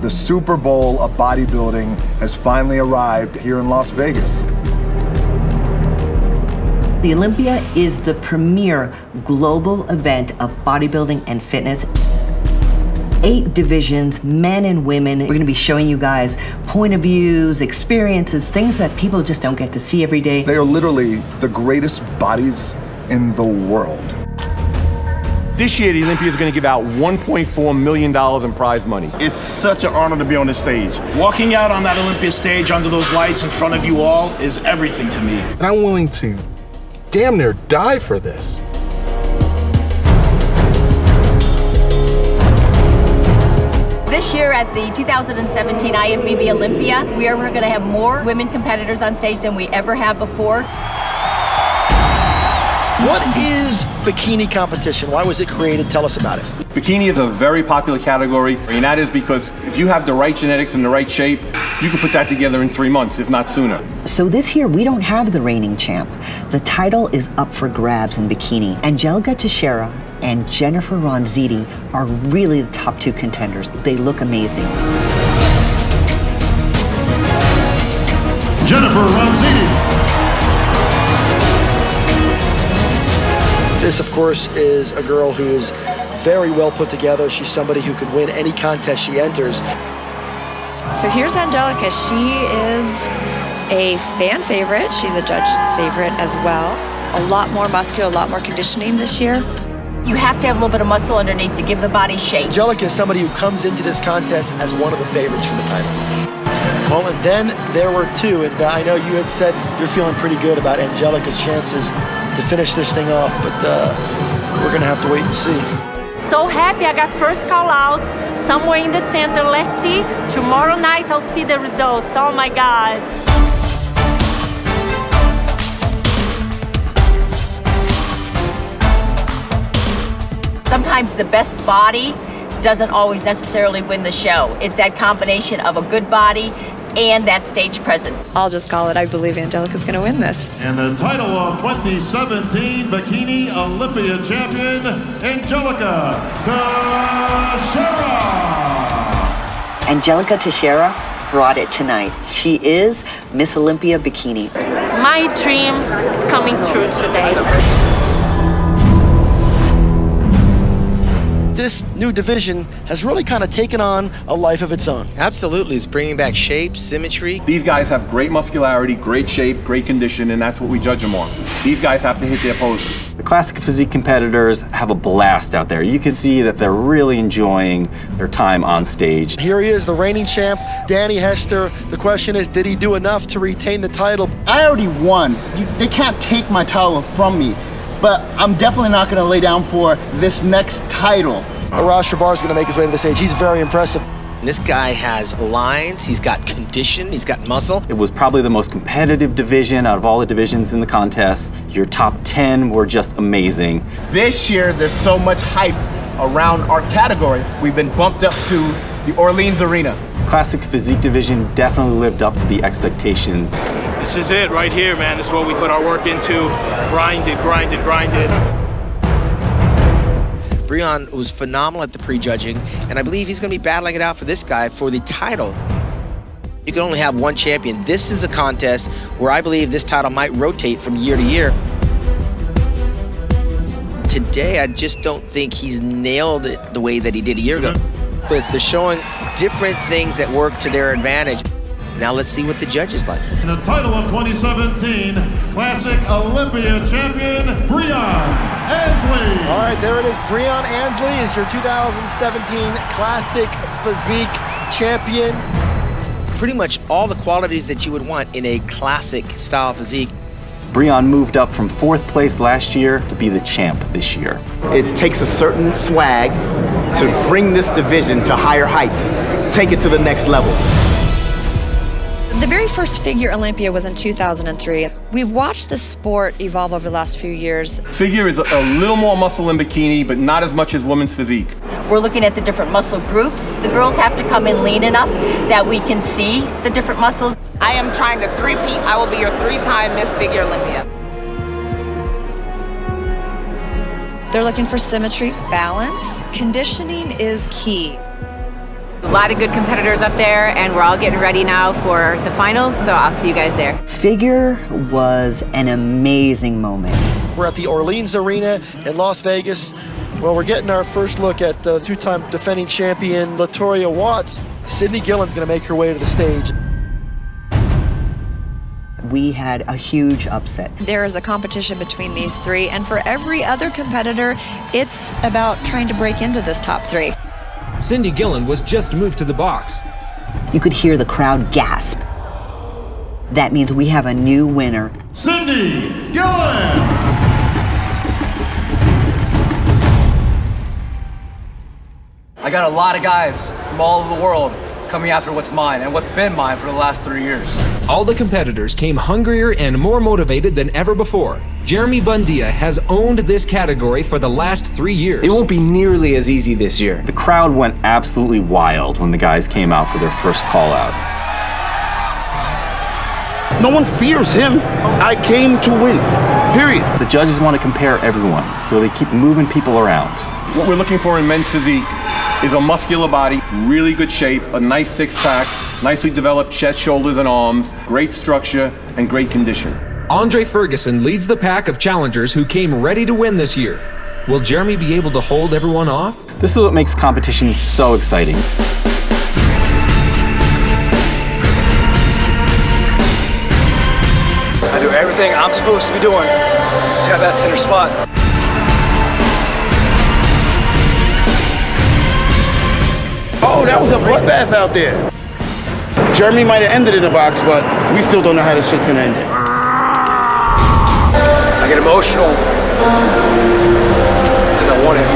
The Super Bowl of bodybuilding has finally arrived here in Las Vegas. The Olympia is the premier global event of bodybuilding and fitness. 8 divisions, men and women. We're gonna be showing you guys point of views, experiences, things that people just don't get to see every day. They are literally the greatest bodies in the world. This year, the Olympia is going to give out $1.4 million in prize money. It's such an honor to be on this stage. Walking out on that Olympia stage under those lights in front of you all is everything to me. And I'm willing to damn near die for this. This year at the 2017 IFBB Olympia, we're going to have more women competitors on stage than we ever have before. What is bikini competition? Why was it created? Tell us about it. Bikini is a very popular category, and that is because if you have the right genetics and the right shape, you can put that together in 3 months, if not sooner. So this year, we don't have the reigning champ. The title is up for grabs in bikini. Angelica Teixeira and Jennifer Ronziti are really the top 2 contenders. They look amazing. Jennifer Ronziti. This, of course, is a girl who is very well put together. She's somebody who could win any contest she enters. So here's Angelica. She is a fan favorite. She's a judge's favorite as well. A lot more muscular, a lot more conditioning this year. You have to have a little bit of muscle underneath to give the body shape. Angelica is somebody who comes into this contest as one of the favorites for the title. Well, and then there were 2, and I know you had said you're feeling pretty good about Angelica's chances to finish this thing off, but we're gonna have to wait and see. So happy I got first call outs somewhere in the center. Let's see. Tomorrow night I'll see the results. Oh my God. Sometimes the best body doesn't always necessarily win the show. It's that combination of a good body and that stage presence. I'll just call it. I believe Angelica's going to win this. And the title of 2017 Bikini Olympia champion, Angelica Teixeira. Angelica Teixeira brought it tonight. She is Miss Olympia Bikini. My dream is coming true today. This new division has really kind of taken on a life of its own. Absolutely, it's bringing back shape, symmetry. These guys have great muscularity, great shape, great condition, and that's what we judge them on. These guys have to hit their poses. The classic physique competitors have a blast out there. You can see that they're really enjoying their time on stage. Here he is, the reigning champ, Danny Hester. The question is, did he do enough to retain the title? I already won. They can't take my title from me, but I'm definitely not gonna lay doan for this next title. Arash Shabar is gonna make his way to the stage. He's very impressive. This guy has lines, he's got condition, he's got muscle. It was probably the most competitive division out of all the divisions in the contest. Your top 10 were just amazing. This year, there's so much hype around our category. We've been bumped up to the Orleans Arena. Classic physique division definitely lived up to the expectations. This is it right here, man. This is what we put our work into. Grinded. Breon was phenomenal at the prejudging, and I believe he's going to be battling it out for this guy for the title. You can only have one champion. This is a contest where I believe this title might rotate from year to year. Today, I just don't think he's nailed it the way that he did a year ago. But they're showing different things that work to their advantage. Now let's see what the judges like. The title of 2017 Classic Olympia champion, Breon Ansley. All right, there it is. Breon Ansley is your 2017 Classic Physique champion. Pretty much all the qualities that you would want in a classic style physique. Breon moved up from 4th place last year to be the champ this year. It takes a certain swag to bring this division to higher heights, take it to the next level. The very first figure Olympia was in 2003. We've watched the sport evolve over the last few years. Figure is a little more muscle in bikini, but not as much as women's physique. We're looking at the different muscle groups. The girls have to come in lean enough that we can see the different muscles. I am trying to three-peat. I will be your 3-time Miss Figure Olympia. They're looking for symmetry, balance. Conditioning is key. A lot of good competitors up there, and we're all getting ready now for the finals, so I'll see you guys there. Figure was an amazing moment. We're at the Orleans Arena in Las Vegas. Well, we're getting our first look at the two-time defending champion, Latoya Watts. Sydney Gillen's gonna make her way to the stage. We had a huge upset. There is a competition between these three, and for every other competitor, it's about trying to break into this top three. Cindy Gillen was just moved to the box. You could hear the crowd gasp. That means we have a new winner. Cindy Gillen! I got a lot of guys from all over the world coming after what's mine and what's been mine for the last 3 years. All the competitors came hungrier and more motivated than ever before. Jeremy Bundia has owned this category for the last 3 years. It won't be nearly as easy this year. The crowd went absolutely wild when the guys came out for their first call out. No one fears him. I came to win, period. The judges want to compare everyone, so they keep moving people around. What we're looking for in men's physique is a muscular body, really good shape, a nice six-pack, nicely developed chest, shoulders, and arms, great structure, and great condition. Andre Ferguson leads the pack of challengers who came ready to win this year. Will Jeremy be able to hold everyone off? This is what makes competition so exciting. I do everything I'm supposed to be doing to have that center spot. Oh, that was a bloodbath out there. Jeremy might have ended in the box, but we still don't know how this shit's gonna end. I get emotional because I want it.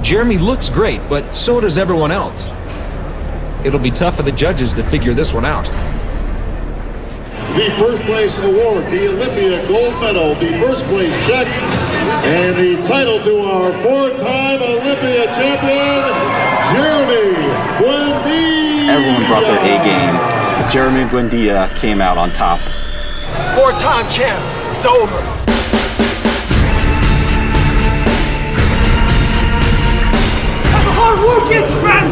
Jeremy looks great, but so does everyone else. It'll be tough for the judges to figure this one out. The first place award, the Olympia gold medal, the first place check, and the title to our four-time Olympia champion, Jeremy Buendia. Everyone brought their A game, but Jeremy Buendia came out on top. Four-time champ, it's over. That's a hard work, yes, man.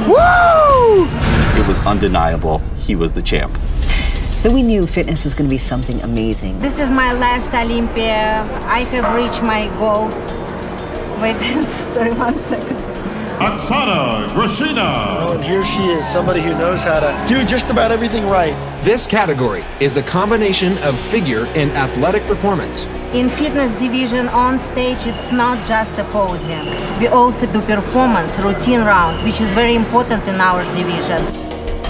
Woo! It was undeniable. He was the champ. So we knew fitness was going to be something amazing. This is my last Olympia. I have reached my goals. Wait, sorry, 1 second. Oksana Grashina. Oh, and here she is, somebody who knows how to do just about everything right. This category is a combination of figure and athletic performance. In fitness division on stage, it's not just a posing. We also do performance, routine round, which is very important in our division.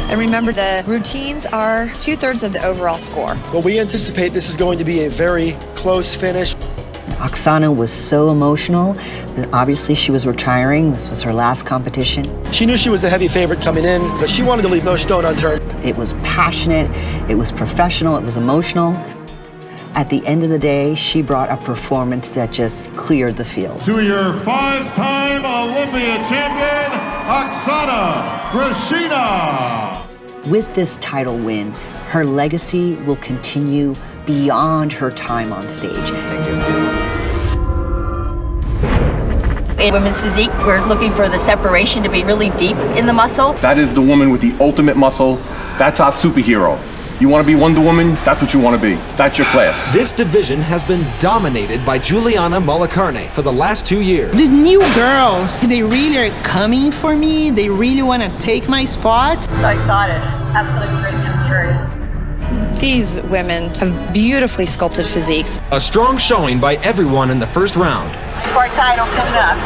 And remember, the routines are 2/3 of the overall score. Well, we anticipate this is going to be a very close finish. Oksana was so emotional. Obviously, she was retiring. This was her last competition. She knew she was the heavy favorite coming in, but she wanted to leave no stone unturned. It was passionate, it was professional, it was emotional. At the end of the day, she brought a performance that just cleared the field. To your five-time Olympia champion, Oksana Grashina. With this title win, her legacy will continue beyond her time on stage. In women's physique, we're looking for the separation to be really deep in the muscle. That is the woman with the ultimate muscle. That's our superhero. You want to be Wonder Woman? That's what you want to be. That's your class. This division has been dominated by Juliana Malacarne for the last 2 years. The new girls, they really are coming for me. They really want to take my spot. So excited. Absolute dream come true. These women have beautifully sculpted physiques. A strong showing by everyone in the first round. For a title coming up.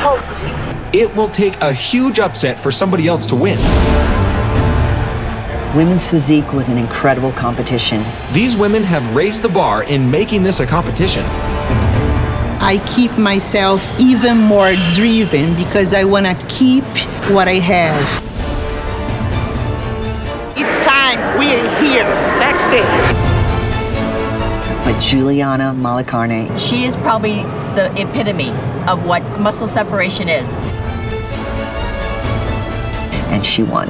Hopefully. It will take a huge upset for somebody else to win. Women's physique was an incredible competition. These women have raised the bar in making this a competition. I keep myself even more driven because I want to keep what I have. It's time. We are here, backstage. But Juliana Malacarne, She is probably the epitome of what muscle separation is. and she won.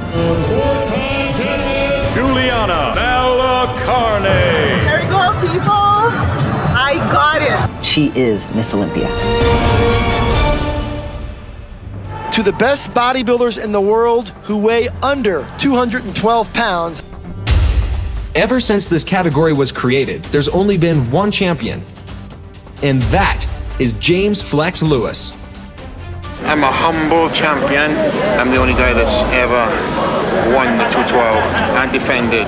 Juliana Malacarne. There you go, people. she is Miss Olympia. To the best bodybuilders in the world who weigh under 212 pounds. Ever since this category was created, there's only been one champion, and that is James Flex Lewis. I'm a humble champion. I'm the only guy that's ever won the 212 and defended.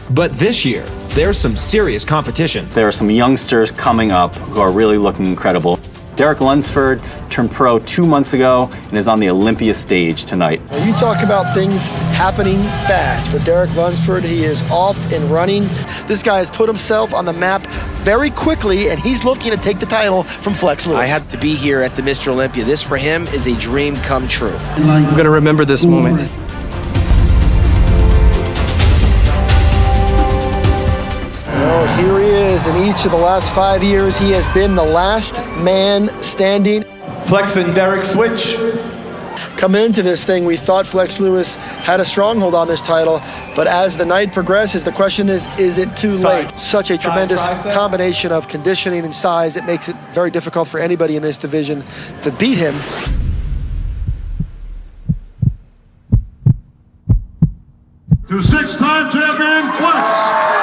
But this year, there's some serious competition. There are some youngsters coming up who are really looking incredible. Derek Lunsford turned pro 2 months ago and is on the Olympia stage tonight. You talk about things happening fast. For Derek Lunsford, he is off and running. This guy has put himself on the map very quickly, and he's looking to take the title from Flex Lewis. I had to be here at the Mr. Olympia. This, for him, is a dream come true. I'm going to remember this moment. Well, here he is. In each of the last 5 years, he has been the last man standing. Flex and Derek switch. Coming into this thing, we thought Flex Lewis had a stronghold on this title, but as the night progresses, the question is it too late? Such a tremendous combination of conditioning and size, it makes it very difficult for anybody in this division to beat him. To six-time champion Flex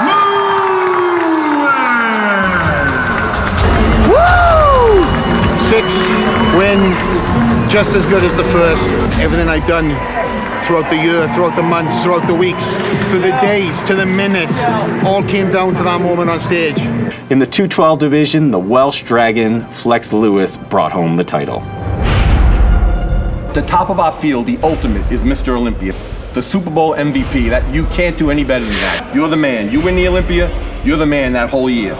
Lewis! Woo! 6 win, just as good as the first. Everything I've done throughout the year, throughout the months, throughout the weeks, to the days, to the minutes, all came down to that moment on stage. In the 212 division, the Welsh Dragon, Flex Lewis, brought home the title. The top of our field, the ultimate, is Mr. Olympia. The Super Bowl MVP, that you can't do any better than that. You're the man. You win the Olympia, you're the man that whole year.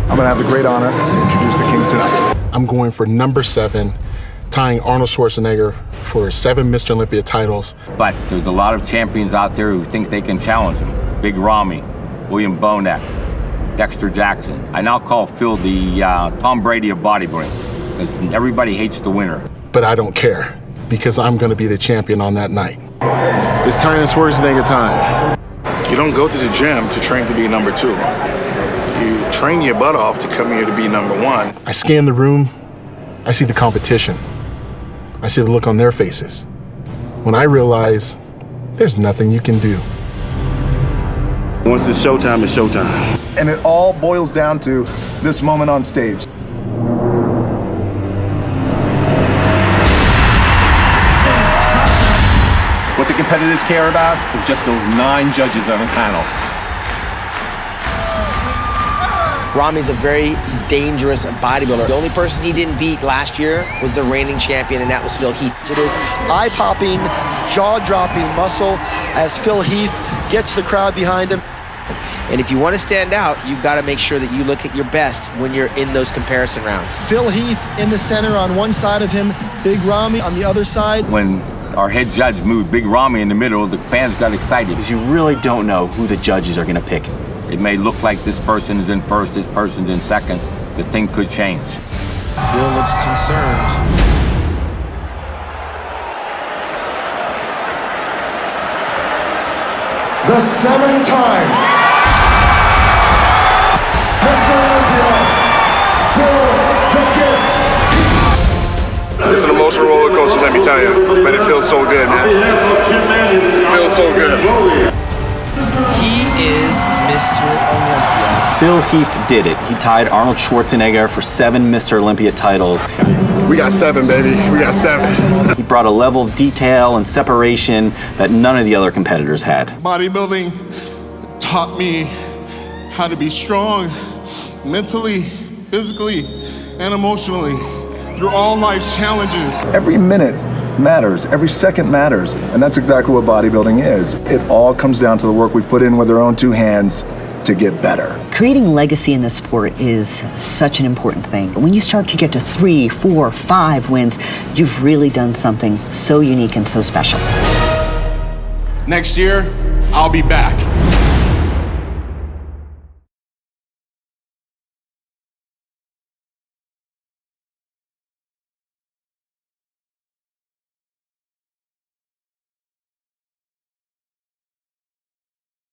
I'm gonna have the great honor to introduce the king tonight. I'm going for number 7, tying Arnold Schwarzenegger for 7 Mr. Olympia titles. But there's a lot of champions out there who think they can challenge him. Big Ramy, William Bonac, Dexter Jackson. I now call Phil the Tom Brady of bodybuilding, because everybody hates the winner. But I don't care, because I'm going to be the champion on that night. It's time to Schwarzenegger time. You don't go to the gym to train to be number 2. You train your butt off to come here to be number 1. I scan the room, I see the competition. I see the look on their faces. When I realize there's nothing you can do. Once it's showtime, it's showtime. And it all boils down to this moment on stage. What the competitors care about is just those 9 judges on the panel. Ramy's a very dangerous bodybuilder. The only person he didn't beat last year was the reigning champion, and that was Phil Heath. It is eye-popping, jaw-dropping muscle as Phil Heath gets the crowd behind him. And if you want to stand out, you've got to make sure that you look at your best when you're in those comparison rounds. Phil Heath in the center on one side of him, Big Ramy on the other side. When our head judge moved Big Ramy in the middle, the fans got excited. Because you really don't know who the judges are going to pick. It may look like this person is in first, this person's in second. The thing could change. Phil looks concerned. The 7-time Mr. Olympia, Phil the Gift. It's an emotional roller coaster, let me tell you, but it feels so good, man. It feels so good. He is Mr. Olympia. Phil Heath did it. He tied Arnold Schwarzenegger for 7 Mr. Olympia titles. We got 7, baby. We got 7. He brought a level of detail and separation that none of the other competitors had. Bodybuilding taught me how to be strong mentally, physically, and emotionally through all life's challenges. Every minute matters, every second matters, and that's exactly what bodybuilding is. It all comes down to the work we put in with our own 2 hands to get better. Creating legacy in this sport is such an important thing. When you start to get to 3, 4, 5 wins, you've really done something so unique and so special. Next year, I'll be back.